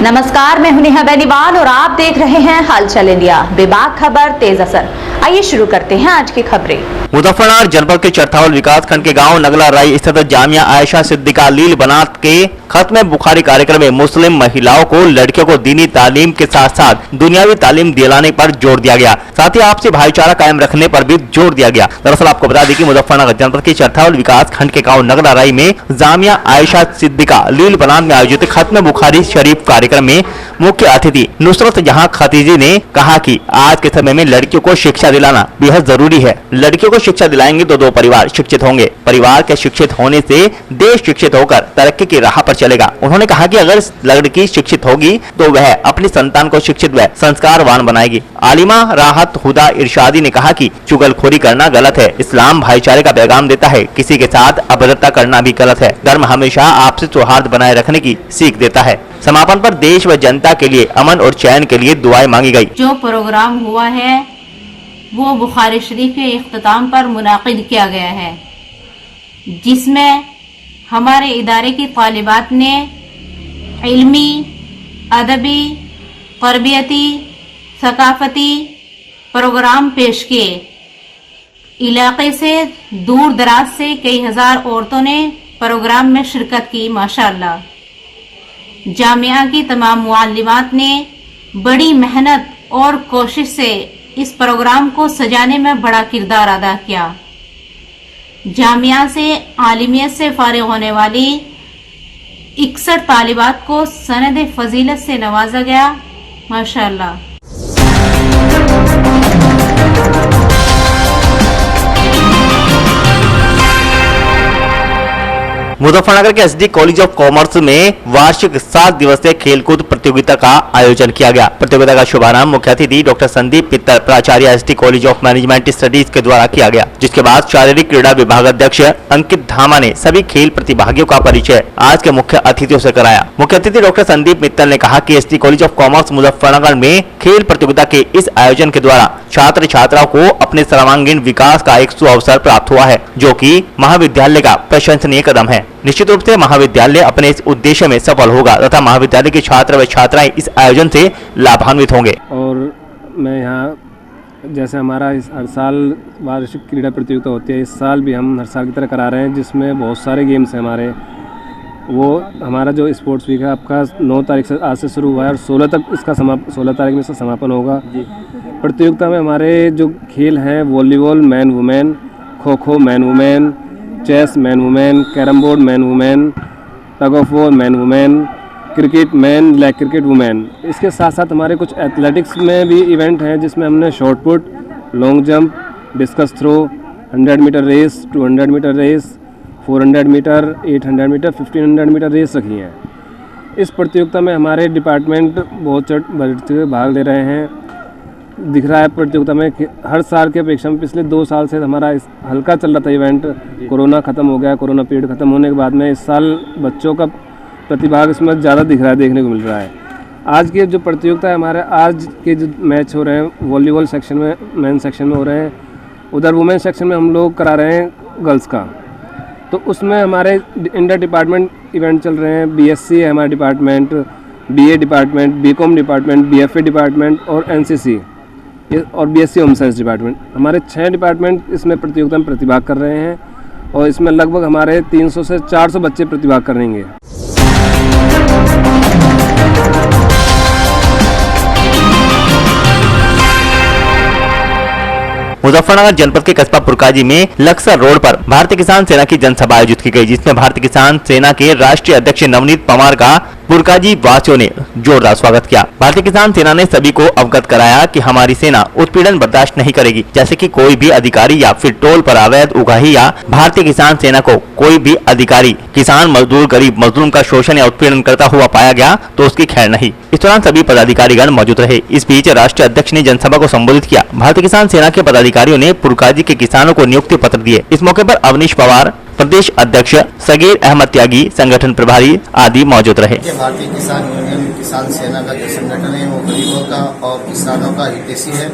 नमस्कार, मैं हूं नेहा बेनीवाल और आप देख रहे हैं हलचल इंडिया। बेबाक खबर तेज असर। आइए शुरू करते हैं आज की खबरें। मुजफ्फरनगर जनपद के चरथावल विकास खंड के गांव नगला राई स्थित जामिया आयशा सिद्दीका लील बनात के खत्म बुखारी कार्यक्रम में मुस्लिम महिलाओं को लड़कियों को दीनी तालीम के साथ साथ दुनियावी तालीम दिलाने पर जोर दिया गया, साथ ही आपसी भाईचारा कायम रखने पर भी जोर दिया गया। दरअसल आपको बता दें कि मुजफ्फरनगर जनपद के चरथावल विकास खंड के गाँव नगला राई में जामिया आयशा सिद्दीका लील बनात में आयोजित खत्म बुखारी शरीफ कार्यक्रम में मुख्य अतिथि नुसरत जहां खतीजी ने कहा कि आज के समय में लड़कियों को शिक्षा दिलाना बेहद जरूरी है। लड़कियों को शिक्षा दिलाएंगे तो दो परिवार शिक्षित होंगे। परिवार के शिक्षित होने से देश शिक्षित होकर तरक्की की राह पर चलेगा। उन्होंने कहा कि अगर लड़की शिक्षित होगी तो वह अपनी संतान को शिक्षित व संस्कारवान बनाएगी। आलिमा राहत हुदा इरशादी ने कहा कि चुगलखोरी करना गलत है। इस्लाम भाईचारे का पैगाम देता है, किसी के साथ अभद्रता करना भी गलत है। धर्म हमेशा आपसी सौहार्द बनाए रखने की सीख देता है। समापन पर देश व जनता के लिए अमन और चैन के लिए दुआएं मांगी गई। जो प्रोग्राम हुआ है वो बुखारी शरीफ के इख्तिताम पर मुनाकिद किया गया है, जिसमें हमारे इदारे की तालिबात ने इल्मी, अदबी, तरबियती, सकाफती प्रोग्राम पेश किए। इलाके से दूर दराज से कई हजार औरतों ने प्रोग्राम में शिरकत की। माशाअल्लाह, जामिया की तमाम मुअल्लिमात ने बड़ी मेहनत और कोशिश से इस प्रोग्राम को सजाने में बड़ा किरदार अदा किया। जामिया से आलिमियत से फारिग होने वाली 61 तालिबात को सनद फजीलत से नवाजा गया। माशाअल्लाह। मुजफ्फरनगर के एसडी कॉलेज ऑफ कॉमर्स में वार्षिक 7 दिवसीय खेलकूद प्रतियोगिता का आयोजन किया गया। प्रतियोगिता का शुभारंभ मुख्य अतिथि डॉक्टर संदीप मित्तल, प्राचार्य SD college of management studies के द्वारा किया गया, जिसके बाद शारीरिक क्रीड़ा विभाग अध्यक्ष अंकित धामा ने सभी खेल प्रतिभागियों का परिचय आज के मुख्य अतिथियों से कराया। मुख्य अतिथि डॉक्टर संदीप मित्तल ने कहा कि SD college of commerce Muzaffarnagar में खेल प्रतियोगिता के इस आयोजन के द्वारा छात्र छात्राओं को अपने सर्वांगीण विकास का एक सुअवसर प्राप्त हुआ है, जो कि महाविद्यालय का प्रशंसनीय कदम है। निश्चित रूप से महाविद्यालय अपने इस उद्देश्य में सफल होगा तथा महाविद्यालय के छात्र व छात्राएं इस आयोजन से लाभान्वित होंगे। और मैं यहाँ जैसे हमारा हर साल वार्षिक क्रीड़ा प्रतियोगिता होती है, इस साल भी हम हर साल की तरह करा रहे हैं, जिसमें बहुत सारे गेम्स हैं हमारे। वो हमारा जो स्पोर्ट्स वीक है आपका 9 तारीख से आज से शुरू हुआ है और 16 तक इसका 16 तारीख में इसका समापन होगा। प्रतियोगिता में हमारे जो खेल हैं volleyball man women, kho kho man women, chess man women, carrom board man women, tug of war man women, cricket man, लेग क्रिकेट वुमेन। इसके साथ साथ हमारे कुछ एथलेटिक्स में भी इवेंट हैं, जिसमें हमने shot put, long jump, discus throw, 100 metre race, 200 metre race, 400 metre, 800 metre, 1500 metre race रखी हैं। इस प्रतियोगिता में हमारे डिपार्टमेंट बहुत बढ़ चढ़ भाग ले रहे हैं। दिख रहा है प्रतियोगिता में हर साल के अपेक्षा में पिछले 2 साल से हमारा इस हल्का चल रहा था इवेंट। कोरोना ख़त्म हो गया, कोरोना पीरियड ख़त्म होने के बाद में इस साल बच्चों का प्रतिभाग इसमें ज़्यादा दिख रहा है, देखने को मिल रहा है। आज की जो प्रतियोगिता है, हमारे आज के जो मैच हो रहे हैं वॉलीबॉल सेक्शन में, मेन सेक्शन में हो रहे हैं, उधर वुमेन सेक्शन में हम लोग करा रहे हैं गर्ल्स का। तो उसमें हमारे इंटर डिपार्टमेंट इवेंट चल रहे हैं। बीएससी है हमारा department, BA department, BCom department, BFA department और एनसीसी और बीएससी होम साइंस डिपार्टमेंट। हमारे 6 डिपार्टमेंट इसमें प्रतियोगिता में प्रतिभाग कर रहे हैं और इसमें लगभग हमारे 300 से 400 बच्चे प्रतिभाग करेंगे। मुजफ्फरनगर जनपद के कस्बा पुरकाजी में लक्सर रोड पर भारतीय किसान सेना की जनसभा आयोजित की गई, जिसमें भारतीय किसान सेना के राष्ट्रीय अध्यक्ष नवनीत पवार का पुरकाजी वासियों ने जोरदार स्वागत किया। भारतीय किसान सेना ने सभी को अवगत कराया कि हमारी सेना उत्पीड़न बर्दाश्त नहीं करेगी, जैसे कि कोई भी अधिकारी या फिर टोल पर अवैध उगाही या भारतीय किसान सेना को कोई भी अधिकारी किसान मजदूर गरीब मजलूम का शोषण या उत्पीड़न करता हुआ पाया गया तो उसकी खैर नहीं। इस दौरान सभी पदाधिकारीगण मौजूद रहे। इस बीच राष्ट्रीय अध्यक्ष ने जनसभा को संबोधित किया। भारतीय किसान सेना के पदाधिकारियों ने पुरकाजी के किसानों को नियुक्ति पत्र दिए। इस मौके पर अवनीश पवार, प्रदेश अध्यक्ष सगीर अहमद त्यागी, संगठन प्रभारी आदि मौजूद रहे। भारतीय किसान यूनियन किसान सेना का जो संगठन है वो गरीबों का और किसानों का हितैषी है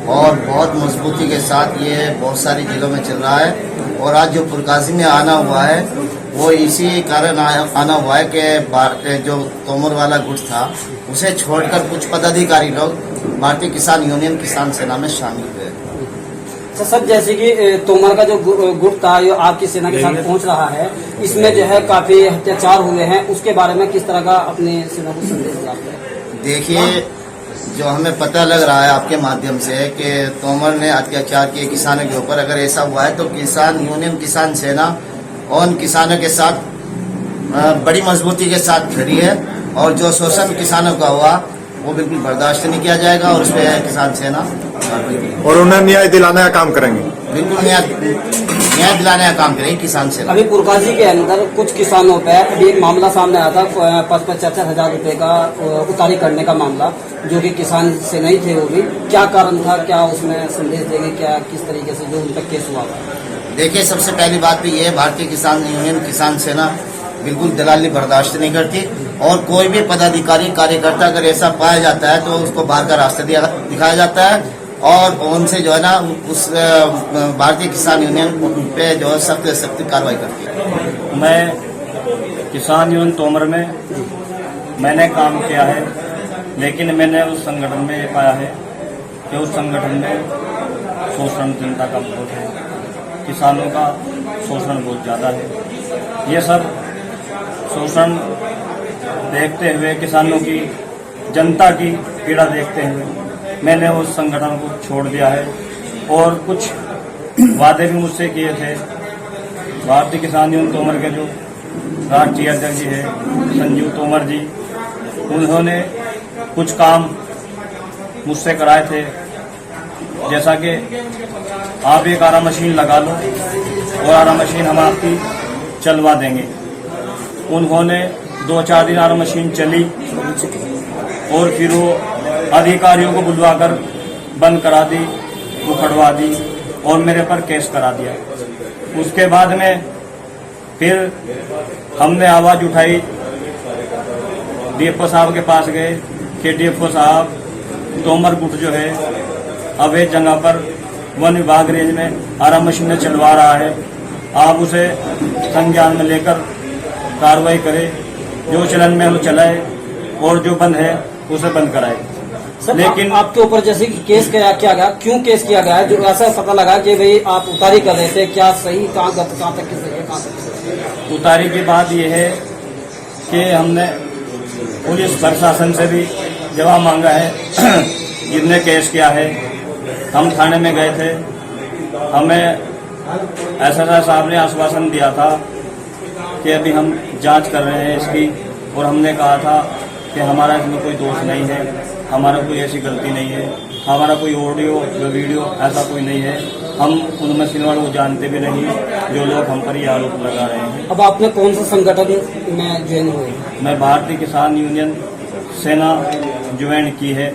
और बहुत मजबूती के साथ ये बहुत सारी जिलों में चल रहा है। और आज जो पुरकाजी में आना हुआ है वो इसी कारण आना हुआ है कि जो तोमर वाला गुट था उसे छोड़कर कुछ पदाधिकारी लोग भारतीय किसान यूनियन किसान सेना में शामिल हुए। तो सर, जैसे कि तोमर का जो गुट था जो आपकी सेना के साथ पहुंच रहा है, इसमें जो है काफी अत्याचार हुए हैं, उसके बारे में किस तरह का अपनी सेना को संदेश दिया? देखिए, जो हमें पता लग रहा है आपके माध्यम से कि तोमर ने अत्याचार किए किसानों के ऊपर, अगर ऐसा हुआ है तो किसान यूनियन किसान सेना उन किसानों के साथ बड़ी मजबूती के साथ खड़ी है। और जो शोषण किसानों का हुआ वो बिल्कुल बर्दाश्त नहीं किया जाएगा और उस पर किसान सेना और उन्हें न्याय दिलाने का काम करेंगे। बिल्कुल न्याय दिलाने का काम करेंगे किसान सेना। अभी पुरकाजी के अंदर कुछ किसानों पे अभी एक मामला सामने आया था 55,000 रुपए का उतारी करने का मामला, जो कि किसान से नहीं थे। वो भी क्या कारण था, क्या उसमें संदेश देंगे, क्या किस तरीके से जो उन तक केस हुआ? देखिए, सबसे पहली बात तो ये है, भारतीय किसान यूनियन किसान सेना बिल्कुल दलाली बर्दाश्त नहीं करती। और कोई भी पदाधिकारी कार्यकर्ता अगर ऐसा पाया जाता है तो उसको बाहर का रास्ता दिखाया जाता है और उनसे जो है ना उस भारतीय किसान यूनियन पे जो है सख्त से सख्त कार्रवाई करती है। मैं किसान यूनियन तोमर में मैंने काम किया है, लेकिन मैंने उस संगठन में ये पाया है कि उस संगठन में शोषण जनता का बहुत है, किसानों का शोषण बहुत ज़्यादा है। ये सब शोषण देखते हुए, किसानों की जनता की पीड़ा देखते हुए मैंने उस संगठन को छोड़ दिया है। और कुछ वादे भी मुझसे किए थे। भारतीय किसान यूनियन तोमर के जो राष्ट्रीय अध्यक्ष जी है संजीव तोमर जी, उन्होंने कुछ काम मुझसे कराए थे, जैसा कि आप एक आरा मशीन लगा लो और आरा मशीन हम आपकी चलवा देंगे। उन्होंने 2-4 दिन आरा मशीन चली और फिर वो अधिकारियों को बुलवाकर बंद करा दी, उखड़वा दी और मेरे पर केस करा दिया। उसके बाद में फिर हमने आवाज़ उठाई, डीएफओ साहब के पास गए कि डीएफओ साहब, तोमर गुट जो है अवैध जगह पर वन विभाग रेंज में आरा मशीनें चलवा रहा है, आप उसे संज्ञान में लेकर कार्रवाई करें, जो चलन में वो चलाए और जो बंद है उसे बंद कराए। लेकिन आपके ऊपर जैसे कि केस किया गया, क्यों केस किया गया? जो ऐसा पता लगा कि भाई आप उतारी कर रहे थे, क्या सही, कहाँ तक की सही है, कहाँ तक? उतारी की बात यह है कि हमने पुलिस प्रशासन से भी जवाब मांगा है जिसने केस किया है। हम थाने में गए थे, हमें एसएसआई साहब ने आश्वासन दिया था कि अभी हम जांच कर रहे हैं इसकी, और हमने कहा था कि हमारा इसमें कोई दोष नहीं है, हमारा कोई ऐसी गलती नहीं है, हमारा कोई ऑडियो या वीडियो ऐसा कोई नहीं है, हम उन मशीन वालों को जानते भी नहीं जो लोग हम पर ये आरोप लगा रहे हैं। अब आपने कौन सा संगठन में ज्वाइन हुए? मैं भारतीय किसान यूनियन सेना ज्वाइन की है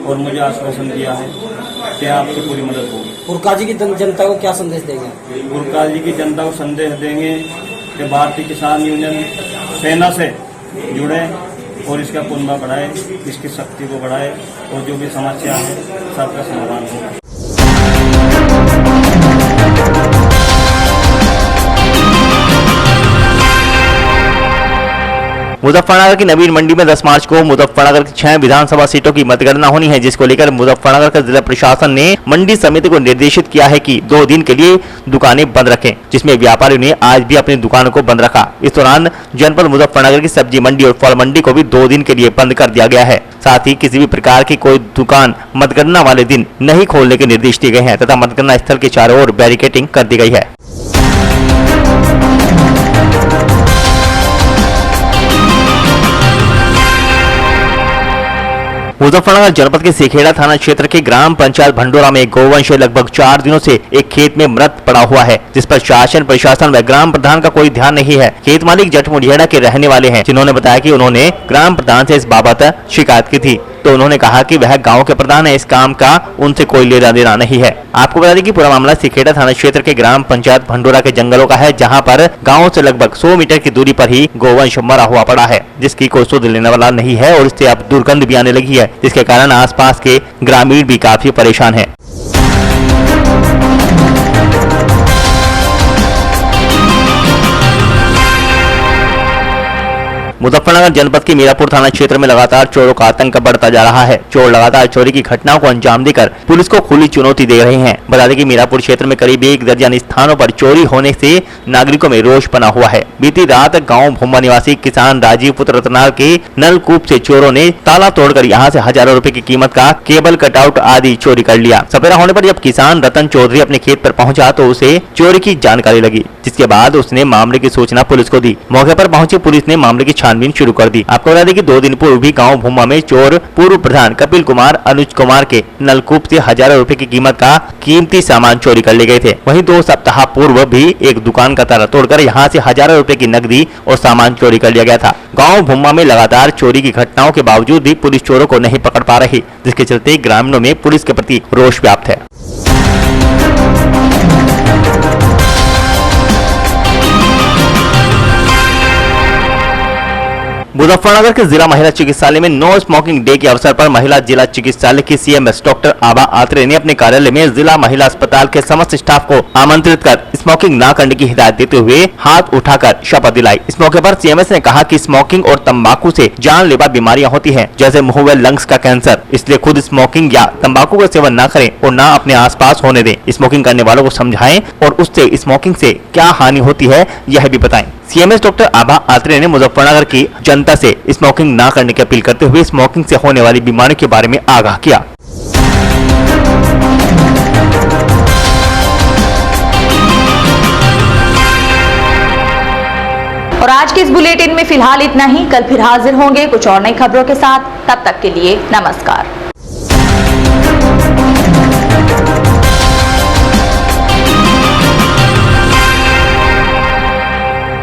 और मुझे आश्वासन दिया है कि आपकी पूरी मदद होगी। पुरकाजी की जनता को क्या संदेश देंगे? पुरकाजी की जनता को संदेश देंगे कि भारतीय किसान यूनियन सेना से जुड़े और इसका पुनः बढ़ाए, इसकी शक्ति को बढ़ाए और जो भी समस्या है सबका समाधान हो। मुजफ्फरनगर की नवीन मंडी में 10 मार्च को मुजफ्फरनगर की 6 विधानसभा सीटों की मतगणना होनी है, जिसको लेकर मुजफ्फरनगर का जिला प्रशासन ने मंडी समिति को निर्देशित किया है कि 2 दिन के लिए दुकानें बंद रखें, जिसमें व्यापारियों ने आज भी अपनी दुकानों को बंद रखा। इस दौरान जनपद मुजफ्फरनगर की सब्जी मंडी और फल मंडी को भी 2 दिन के लिए बंद कर दिया गया है। साथ ही किसी भी प्रकार की कोई दुकान मतगणना वाले दिन नहीं खोलने के निर्देश दिए गए हैं तथा मतगणना स्थल के चारों ओर बैरिकेडिंग कर दी गई है। मुजफ्फरनगर जनपद के सिखेड़ा थाना क्षेत्र के ग्राम पंचायत भंडोरा में गोवंश लगभग 4 दिनों से एक खेत में मृत पड़ा हुआ है, जिस पर शासन प्रशासन व ग्राम प्रधान का कोई ध्यान नहीं है। खेत मालिक जट मुढ़ियाड़ा के रहने वाले हैं, जिन्होंने बताया कि उन्होंने ग्राम प्रधान से इस बाबत शिकायत की थी, तो उन्होंने कहा कि वह गांव के प्रधान है, इस काम का उनसे कोई लेना देना नहीं है। आपको बता दें कि पूरा मामला सिखेड़ा थाना क्षेत्र के ग्राम पंचायत भंडोरा के जंगलों का है, जहां पर गांव से लगभग 100 मीटर की दूरी पर ही गोवंश मरा हुआ पड़ा है, जिसकी कोई सुध लेने वाला नहीं है और इससे अब दुर्गंध भी आने लगी है, जिसके कारण आसपास के ग्रामीण भी काफी परेशान है। मुजफ्फरनगर जनपद के मीरापुर थाना क्षेत्र में लगातार चोरों का आतंक बढ़ता जा रहा है। चोर लगातार चोरी की घटनाओं को अंजाम देकर पुलिस को खुली चुनौती दे रहे हैं। बता दें कि मीरापुर क्षेत्र में करीब 1 दर्जन स्थानों पर चोरी होने से नागरिकों में रोष बना हुआ है। बीती रात गाँव भुम्मा निवासी किसान राजीव पुत्र रतनाल के नलकूप से चोरों ने ताला तोड़कर यहाँ से हजारों रुपए की कीमत का केबल कटआउट आदि चोरी कर लिया। सवेरा होने पर जब किसान रतन चौधरी अपने खेत पर पहुंचा तो उसे चोरी की जानकारी लगी, जिसके बाद उसने मामले की सूचना पुलिस को दी। मौके पर पहुंची पुलिस ने मामले की छानबीन शुरू कर दी। आपको बता दें कि 2 दिन पूर्व भी गांव भुम्मा में चोर पूर्व प्रधान कपिल कुमार अनुज कुमार के नलकूप से हजारों रुपए की कीमत का कीमती सामान चोरी कर ले गए थे। वहीं 2 सप्ताह पूर्व भी एक दुकान का ताला तोड़कर यहाँ से हजारों रुपए की नकदी और सामान चोरी कर लिया गया था। गाँव भुम्मा में लगातार चोरी की घटनाओं के बावजूद भी पुलिस चोरों को नहीं पकड़ पा रही, जिसके चलते ग्रामीणों में पुलिस के प्रति रोष व्याप्त है। मुजफ्फरनगर के जिला महिला चिकित्सालय में नो स्मोकिंग डे के अवसर पर महिला जिला चिकित्सालय की सीएमएस डॉक्टर आभा आत्रे ने अपने कार्यालय में जिला महिला अस्पताल के समस्त स्टाफ को आमंत्रित कर स्मोकिंग न करने की हिदायत देते हुए हाथ उठाकर शपथ दिलाई। इस मौके पर सीएमएस ने कहा कि स्मोकिंग और तंबाकू से जानलेवा बीमारियां होती हैं, जैसे मुंह व लंग्स का कैंसर। इसलिए खुद स्मोकिंग या तंबाकू का सेवन न करें और न अपने आसपास होने दें। स्मोकिंग करने वालों को समझाएं और उससे स्मोकिंग से क्या हानि होती है यह भी बताएं। सीएमएस डॉक्टर आभा आत्रे ने मुजफ्फरनगर की जनता से स्मोकिंग न करने की अपील करते हुए स्मोकिंग से होने वाली बीमारियों के बारे में आगाह किया। और आज के इस बुलेटिन में फिलहाल इतना ही। कल फिर हाजिर होंगे कुछ और नई खबरों के साथ। तब तक के लिए नमस्कार।